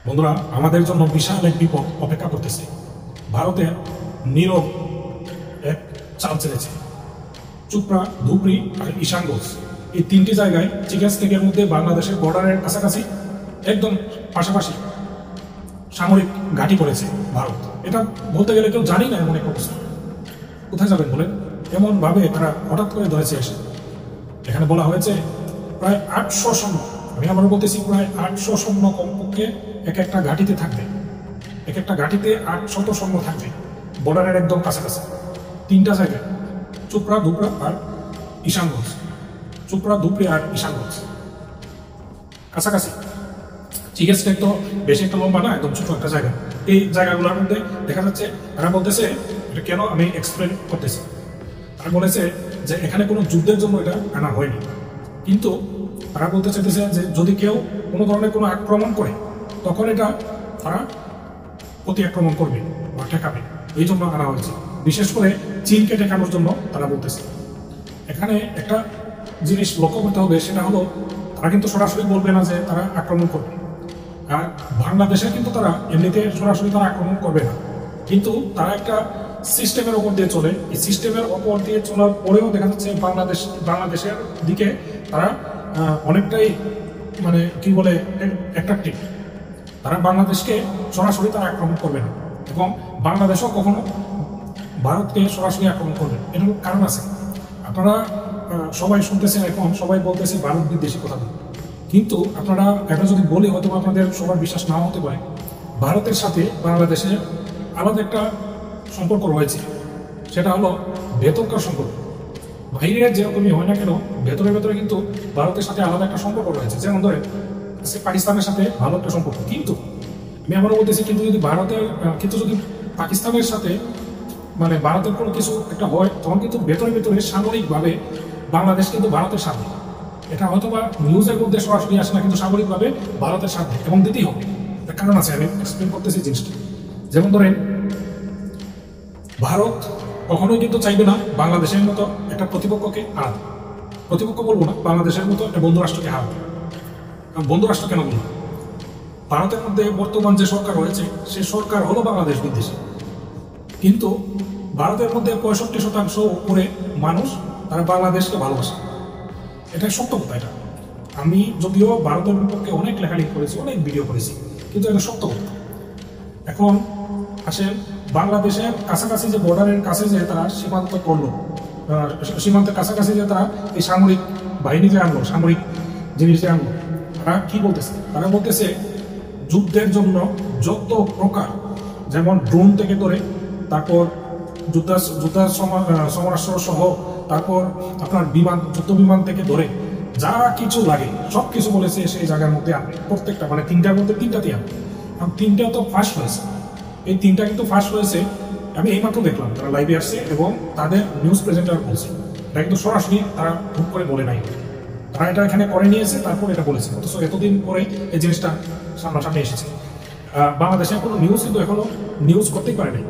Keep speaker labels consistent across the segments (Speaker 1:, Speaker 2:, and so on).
Speaker 1: বন্ধুরা, আমাদের জন্য বিশাল এক বিপদ অপেক্ষা করতেছে। ভারতের নীরব এক চাল চেলেছে। চুপড়া, ধুবড়ি আর ঈশানগঞ্জ, এই তিনটি জায়গায় চিকেস্টেকের মধ্যে বাংলাদেশের বর্ডারের কাছাকাছি একদম পাশাপাশি সামরিক ঘাঁটি করেছে ভারত। এটা বলতে গেলে কেউ জানি না এমন এক অবস্থা। কোথায় যাবেন বলেন? এমন ভাবে তারা হঠাৎ করে ধরেছে এসে। এখানে বলা হয়েছে প্রায় 800 সৈন্য, আমি আবার বলতেছি প্রায় 800 সৈন্য কমপক্ষে এক একটা ঘাঁটিতে থাকবে। এক একটা ঘাঁটিতে 800 সৈন্য থাকবে বর্ডারের একদম কাছাকাছি তিনটা জায়গায়, চুপড়া, ধুবড়া আর ঈশানগঞ্জ। চুপড়া, ধুবড়ি আর ঈশানগঞ্জ কাছাকাছি। চিকেস্টেক তো বেশি একটা লম্বা না, একদম ছোট একটা জায়গা। এই জায়গাগুলোর মধ্যে দেখা যাচ্ছে, তারা বলতেছে এটা কেন আমি এক্সপ্লেন করতেছি। তারা বলেছে যে এখানে কোনো যুদ্ধের জন্য এটা আনা হয়নি, কিন্তু তারা বলতে চাইতেছে যে যদি কেউ কোনো ধরনের কোনো আক্রমণ করে তখন এটা তারা প্রতি আক্রমণ করবে বা ঠেকাবে, এই জন্য আনা হয়েছে। বিশেষ করে চীনকে ঠেকানোর জন্য তারা বলতেছে। এখানে একটা জিনিস লক্ষ্য করতে হবে, সেটা হলো তারা কিন্তু সরাসরি বলবে না যে তারা আক্রমণ করবে। আর বাংলাদেশে কিন্তু তারা এমনিতে সরাসরি তারা আক্রমণ করবে না, কিন্তু তারা একটা সিস্টেমের ওপর দিয়ে চলে। এই সিস্টেমের ওপর দিয়ে চলার পরেও দেখা যাচ্ছে বাংলাদেশের দিকে তারা অনেকটাই মানে কি বলে অ্যাট্রাকটিভ। তারা বাংলাদেশকে সরাসরি তারা আক্রমণ করবে না, এবং বাংলাদেশও কখনো ভারতকে সরাসরি আক্রমণ করবে। এটার কারণ আছে। আপনারা সবাই শুনতেছেন, এখন সবাই বলতেছে ভারত বিদ্বেষী কথা, কিন্তু আপনারা এটা যদি বলি হয়তো আপনাদের সবার বিশ্বাস নাও হতে পারে। ভারতের সাথে বাংলাদেশের আলাদা একটা সম্পর্ক রয়েছে, সেটা হলো ভেতরকার সম্পর্ক। বাইরে যেরকমই হয় না কেন, ভেতরে ভেতরে কিন্তু ভারতের সাথে আলাদা একটা সম্পর্ক রয়েছে। যেমন ধরেন পাকিস্তানের সাথে ভালো একটা সম্পর্ক, কিন্তু আমি আবারও বলতেছি কিন্তু যদি পাকিস্তানের সাথে মানে ভারতের কোনো কিছু একটা হয়, তখন কিন্তু ভেতরে ভেতরে সামরিকভাবে বাংলাদেশ কিন্তু ভারতের সাথে, এটা হয়তো বা নিউজের মধ্যে সরাসরি আসে না, কিন্তু সামরিকভাবে ভারতের সাথে এবং দিতেই হবে। তার কারণ আছে, আমি এক্সপ্লেন করতেছি জিনিসটা। যেমন ধরেন ভারত কখনোই কিন্তু চাইবে না বাংলাদেশের মতো একটা প্রতিপক্ষকে হারাতে। প্রতিপক্ষ বলবো না, বাংলাদেশের মতো একটা বন্ধু রাষ্ট্রকে হারাতে। বন্ধু রাষ্ট্র কেন বলবো? ভারতের মধ্যে বর্তমান যে সরকার রয়েছে, সে সরকার হলো বাংলাদেশ বিদ্বেষী, কিন্তু ভারতের মধ্যে 65% উপরে মানুষ তারা বাংলাদেশকে ভালোবাসে। এটা সত্য কথা। এটা আমি যদিও ভারতের বিপক্ষে অনেক লেখালেখি করেছি, অনেক ভিডিও করেছি, কিন্তু এটা সত্য কথা। এখন আসেন বাংলাদেশের কাছাকাছি যে বর্ডারের কাছে যে তারা সীমান্ত করলো, সীমান্তের কাছাকাছি যে তারা এই সামরিক বাহিনী যে আনলো, সামরিক জিনিস যে আনলো, তারা কি বলতেছে? তারা বলতেছে যুদ্ধের জন্য যত প্রকার, যেমন ড্রোন থেকে ধরে, তারপর সমরাস্ত্র সহ, তারপর আপনার বিমান, যুদ্ধ বিমান থেকে ধরে যা কিছু লাগে সব কিছু বলেছে সেই জায়গার মধ্যে আনবে। প্রত্যেকটা মানে তিনটার মধ্যে তিনটাতেই আনবে। কারণ তিনটা তো ফার্স্ট হয়েছে, এই তিনটা কিন্তু ফার্স্ট হয়েছে। আমি এইমাত্র দেখলাম তারা লাইভে আসছে এবং তাদের নিউজ প্রেজেন্টার বলছে, এটা কিন্তু সরাসরি তারা হুট করে বলে নাই, তারা এটা এখানে করে নিয়েছে, তারপর এটা বলেছে। অথচ এতদিন পরে এই জিনিসটা সামনাসামনি এসেছে। বাংলাদেশের কোনো নিউজ কিন্তু এখনো নিউজ করতেই পারে নাই।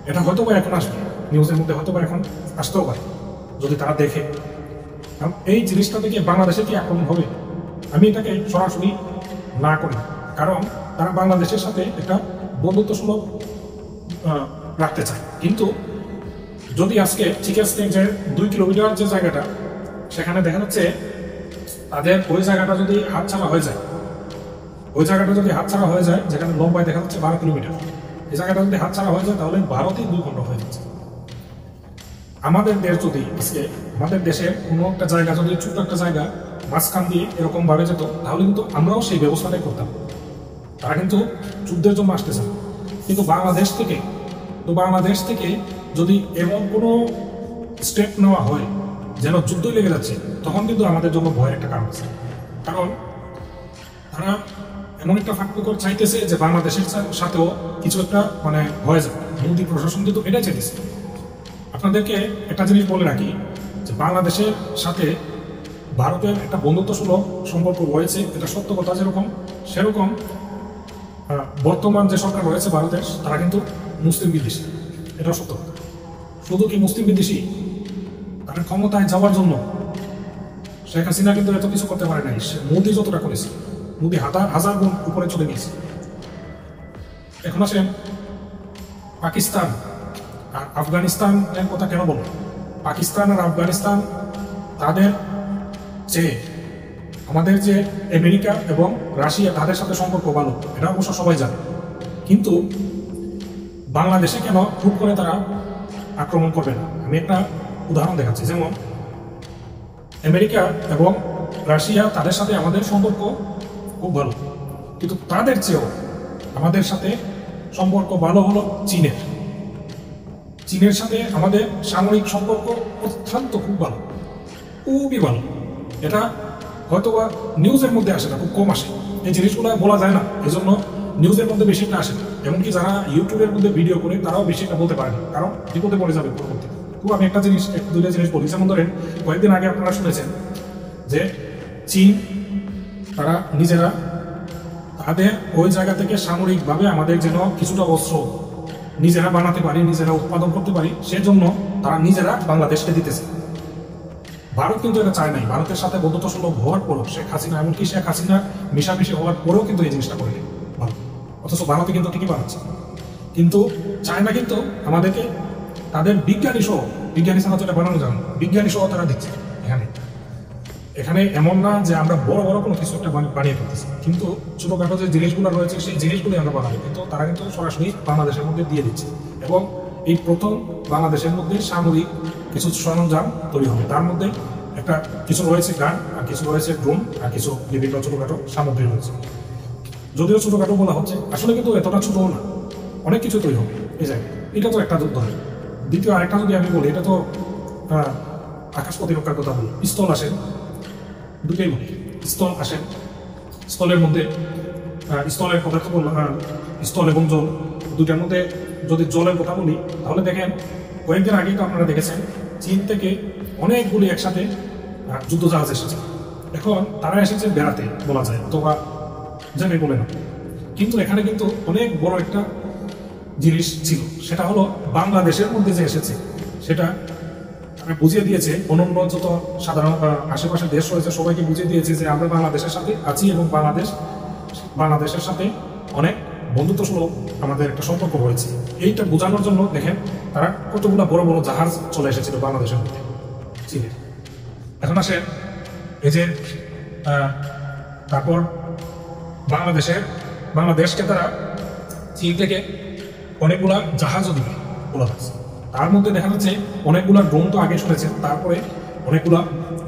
Speaker 1: এটা হয়তো বা এখন আসবে নিউজের মধ্যে, হয়তো বা এখন আসতেও পারে যদি তারা দেখে। কারণ এই জিনিসটা থেকে বাংলাদেশে কি আক্রমণ হবে, আমি এটাকে সরাসরি না করি। কারণ তারা বাংলাদেশের সাথে একটা বন্ধুত্ব সুলভ রাখতে চায়। কিন্তু যদি আজকে চিকেস্টেক যে 2 কিলোমিটার যে জায়গাটা, সেখানে দেখা যাচ্ছে তাদের ওই জায়গাটা যদি হাতছাড়া হয়ে যায়, যেখানে লম্বায় দেখা যাচ্ছে 12 কিলোমিটার, এই জায়গাটা যদি হাতছাড়া হয়ে যায় তাহলে ভারতই 2 খণ্ড হয়ে যাচ্ছে। আমাদের দেশ যদি আজকে, আমাদের দেশের কোনো একটা জায়গা যদি ছোট্ট একটা জায়গা মাঝখান দিয়ে এরকম ভাবে যেত, তাহলে কিন্তু আমরাও সেই ব্যবস্থাটাই করতাম। তারা কিন্তু যুদ্ধের জন্য আসতেছে, কিন্তু বাংলাদেশ থেকে যদি এমন কোনো স্টেপ নেওয়া হয় যেন যুদ্ধই লেগে যাচ্ছে, তখন কিন্তু আমাদের জন্য ভয়ের একটা কারণ আছে। কারণ তারা এমন একটা ফাঁকফোকর চাইতেছে যে বাংলাদেশের সাথেও কিছু একটা মানে হয়ে যাবে। মোদী প্রশাসন কিন্তু এটাই চাইতেছে। আপনাদেরকে একটা জিনিস বলে রাখি যে বাংলাদেশের সাথে ভারতের একটা বন্ধুত্ব সুলভ সম্পর্ক রয়েছে, এটা সত্য কথা। সেরকম বর্তমান যে সরকার রয়েছে ভারতের, তারা কিন্তু মুসলিম বিদ্বেষী, এটা সত্য কথা। শুধু কি মুসলিম বিদ্বেষী, তারা ক্ষমতায় যাওয়ার জন্য শেখ হাসিনা কিন্তু এত কিছু করতে পারে নাই। মোদী যতটা করেছে, মোদী হাজার গুণ উপরে চলে গিয়েছে। এখন আসেন পাকিস্তান আর আফগানিস্তানের কথা কেন বলবো? পাকিস্তান আর আফগানিস্তান তাদের চেয়ে আমাদের যে আমেরিকা এবং রাশিয়া তাদের সাথে সম্পর্ক ভালো, এটা অবশ্য সবাই জানে। কিন্তু বাংলাদেশে কেন হুট করে তারা আক্রমণ করবে না? আমি একটা উদাহরণ দেখাচ্ছি। যেমন আমেরিকা এবং রাশিয়া তাদের সাথে আমাদের সম্পর্ক খুব ভালো, কিন্তু তাদের চেয়েও আমাদের সাথে সম্পর্ক ভালো হলো চীনের। চীনের সাথে আমাদের সামরিক সম্পর্ক অত্যন্ত খুব ভালো, খুবই ভালো। এটা হয়তো বা নিউজের মধ্যে আসে না, খুব কম আসে, এই জিনিসগুলো বলা যায় না, এই জন্য নিউজের মধ্যে বেশি একটা আসে না। এমনকি যারা ইউটিউবের মধ্যে ভিডিও করে তারাও বেশি একটা বলতে পারে না, কারণ বিপদে পড়ে যাবে পরবর্তীতে। খুব আমি একটা জিনিস, দুইটা জিনিস বলি। যেমন ধরেন কয়েকদিন আগে আপনারা শুনেছেন যে চীন তারা নিজেরা তাদের ওই জায়গা থেকে সামরিকভাবে আমাদের যেন কিছুটা অস্ত্র নিজেরা বানাতে পারি, নিজেরা উৎপাদন করতে পারি, সেজন্য তারা নিজেরা বাংলাদেশকে দিতেছে। ভারত কিন্তু এটা চায় নাই। ভারতের সাথে বন্ধুত্ব সুলভ হওয়ার পরও শেখ হাসিনা, এমনকি শেখ হাসিনা মিশামিশি হওয়ার পরেও কিন্তু এই জিনিসটা করে ভারত, অথচ ভারতে কিন্তু ঠিকই বানাচ্ছে। কিন্তু চায়না কিন্তু আমাদেরকে তাদের বিজ্ঞানী সহ, বিজ্ঞানী ছাড়া তো এটা বানানো যাবে না, বিজ্ঞানী সহ তারা দিচ্ছে। এখানে এমন না যে আমরা বড় বড় কোনো কিছু একটা বানিয়ে ফেলতেছি, কিন্তু ছোটখাটো যে জিনিসগুলো রয়েছে সেই জিনিসগুলি আমরা বানাবো, কিন্তু তারা কিন্তু সরাসরি বাংলাদেশের মধ্যে দিয়ে দিচ্ছে। এবং এই প্রথম বাংলাদেশের মধ্যে সামরিক কিছু সরঞ্জাম তৈরি হবে, তার মধ্যে একটা কিছু রয়েছে গান, আর কিছু রয়েছে ড্রোন, আর কিছু বিভিন্ন ছোটখাটো সামগ্রী রয়েছে। যদিও ছোটখাটো বলা হচ্ছে, আসলে কিন্তু এতটা ছোটও না, অনেক কিছু তৈরি হবে এই জায়গায়। এটা তো একটা ধরে। দ্বিতীয় আরেকটা যদি আমি বলি, এটা তো আকাশ প্রতিরক্ষার কথা বলি। পিস্তল আসেন, দুটোই বলি। স্থল আসেন, স্থলের মধ্যে স্থলের কথা তো বললাম, স্থল এবং জল দুটার মধ্যে যদি জলের কথা বলি, তাহলে দেখেন কয়েকদিন আগেই তো আপনারা দেখেছেন চীন থেকে অনেকগুলি একসাথে যুদ্ধ জাহাজ এসেছে। এখন তারা এসেছে বেড়াতে বলা যায়, অথবা জানে বলে না, কিন্তু এখানে কিন্তু অনেক বড় একটা জিনিস ছিল। সেটা হলো বাংলাদেশের মধ্যে যে এসেছে, সেটা বুঝিয়ে দিয়েছে অন্যান্য যত সাধারণ আশেপাশের দেশ রয়েছে সবাইকে বুঝিয়ে দিয়েছে যে আমরা বাংলাদেশের সাথে আছি, এবং বাংলাদেশের সাথে অনেক বন্ধুত্ব সুলভ আমাদের একটা সম্পর্ক রয়েছে। এইটা বোঝানোর জন্য দেখেন তারা কতগুলো বড় বড় জাহাজ চলে এসেছিল বাংলাদেশের মধ্যে, চীনের। এখন আসে এই যে তারপর বাংলাদেশকে তারা চীন থেকে অনেকগুলা জাহাজও দিবে বলা হয়েছে। তার মধ্যে দেখা যাচ্ছে অনেকগুলা ড্রোন তো আগে শুনেছেন, তারপরে অনেকগুলা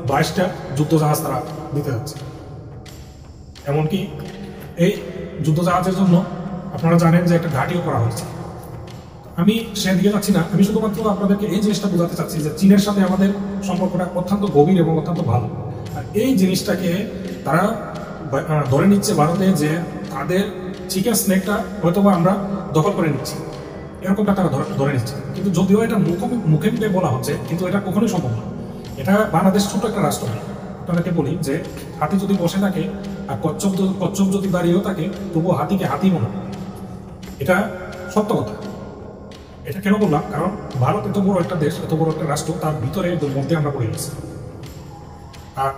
Speaker 1: 22টা যুদ্ধ জাহাজ তারা দিতে যাচ্ছে। এমনকি এই যুদ্ধ জাহাজের জন্য আপনারা জানেন যে একটা ঘাঁটিও করা হয়েছে। আমি সেদিকে যাচ্ছি না, আমি শুধুমাত্র আপনাদেরকে এই জিনিসটা বোঝাতে চাচ্ছি যে চীনের সাথে আমাদের সম্পর্কটা অত্যন্ত গভীর এবং অত্যন্ত ভালো। আর এই জিনিসটাকে তারা ধরে নিচ্ছে ভারতে, যে তাদের চিকেন স্নেকটা হয়তোবা আমরা দখল করে নিচ্ছি, এরকমটা তারা ধরে নিচ্ছে। কিন্তু যদিও এটা মুখে মুখে বলা হচ্ছে, কিন্তু এটা কখনোই সম্ভব না। এটা বাংলাদেশ ছোট একটা রাষ্ট্র। আপনাদেরকে বলি যে হাতি যদি বসে থাকে আর কচ্ছপ যদি দাঁড়িয়েও থাকে, তবুও হাতিকে হাতি মনে হয়। এটা সত্য কথা। এটা কেন বললাম? কারণ ভারত এত বড় একটা দেশ, এত বড় একটা রাষ্ট্র, তার ভিতরে মধ্যে আমরা পড়ে গেছি। আর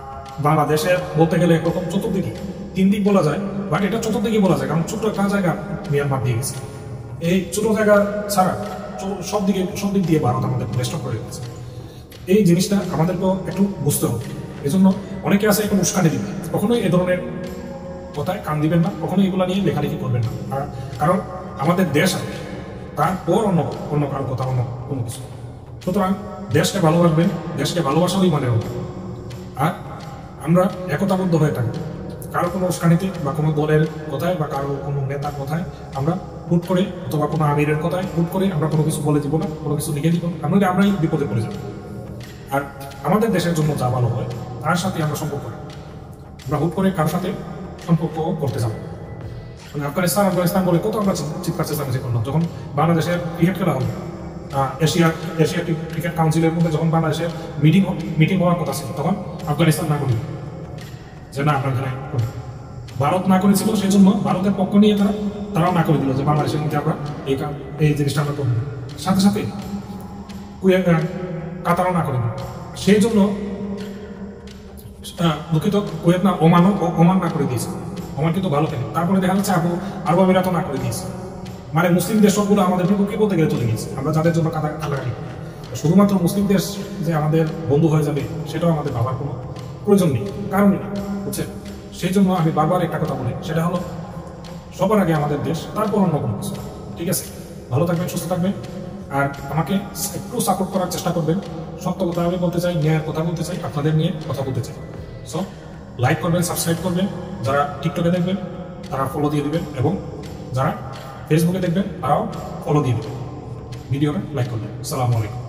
Speaker 1: বাংলাদেশের বলতে গেলে একরকম চতুর্দিকে, তিন দিক বলা যায়, বাট এটা চতুর্দিকে বলা যায়, কারণ ছোট্ট একটা জায়গা মিয়ানমার দিয়ে গেছে। এই ছোট জায়গা ছাড়া সব দিক দিয়ে ভারত আমাদের বেস্ট করে গেছে। এই জিনিসটা আমাদেরকেও একটু বুঝতে হবে। এই জন্য অনেকে আছে একটু উস্কানি দিবে, কখনোই এ ধরনের কথায় কান দিবেন না, কখনোই এগুলো নিয়ে লেখালেখি করবেন না। কারণ আমাদের দেশ আছে, তারপর অন্য কারো কথা, অন্য কোনো কিছু। সুতরাং দেশকে ভালোবাসবেন, দেশকে ভালোবাসাই মানে হবে। আর আমরা একতাবদ্ধ হয়ে থাকি, কারো কোনো উস্কানিতে বা কোনো দলের কথায় বা কারো কোনো নেতার কথায় আমরা হুট করে, অথবা কোনো আমিরের কথায় হুট করে আমরা কোনো কিছু বলে দিব না, কোনো কিছু লিখে দিব না, আমরাই বিপদে পড়ে যাব। আর আমাদের দেশের জন্য যা ভালো হয় তার সাথে আমরা সম্পর্ক করি, আমরা হুট করে কারোর সাথে সম্পর্ক করতে যাবো। মানে আফগানিস্তান বলে কত আমরা চিৎকার চেঁচামেচি করলাম যখন বাংলাদেশের ক্রিকেট খেলা হলো। এশিয়া ক্রিকেট কাউন্সিলের মধ্যে যখন বাংলাদেশের মিটিং হওয়ার কথা ছিল, তখন আফগানিস্তান না করি, যে না আমরা এখানে ভারত না করেছিল, সেই জন্য ভারতের পক্ষ নিয়ে তারাও না করে দিল যে বাংলাদেশের মধ্যে আমরা এই জিনিসটা আমরা করবো। সাথে সাথে কাতারও না করে দিল। সেই জন্য দুঃখিত, কুয়েত না, ওমান না করে দিয়েছে। ওমান কিন্তু ভালো খেলে। তারপরে দেখা যাচ্ছে আরব আমিরাতও না করে দিয়েছে। মানে মুসলিম দেশ সবগুলো আমাদের বিপক্ষে বলতে গেলে চলে গেছে, আমরা যাদের জন্য কাটাকাটি। শুধুমাত্র মুসলিম দেশ যে আমাদের বন্ধু হয়ে যাবে সেটাও আমাদের ভাবার কোনো প্রয়োজন নেই, কারণই না, বুঝছেন? সেই জন্য আমি বারবার একটা কথা বলি, সেটা হলো সবার আগে আমাদের দেশ, তারপর অন্য কোনো কিছু। ঠিক আছে, ভালো থাকবেন, সুস্থ থাকবেন, আর আমাকে একটু সাপোর্ট করার চেষ্টা করবেন। সত্য কথা আমি বলতে চাই, ন্যায়ের কথা বলতে চাই, আপনাদের নিয়ে কথা বলতে চাই। সো লাইক করবেন, সাবস্ক্রাইব করবেন, যারা টিকটকে দেখবেন তারা ফলো দিয়ে দিবেন, এবং যারা ফেসবুকে দেখবেন তারাও ফলো দিয়ে দেবেন, ভিডিওটা লাইক করবেন। আসসালামু আলাইকুম।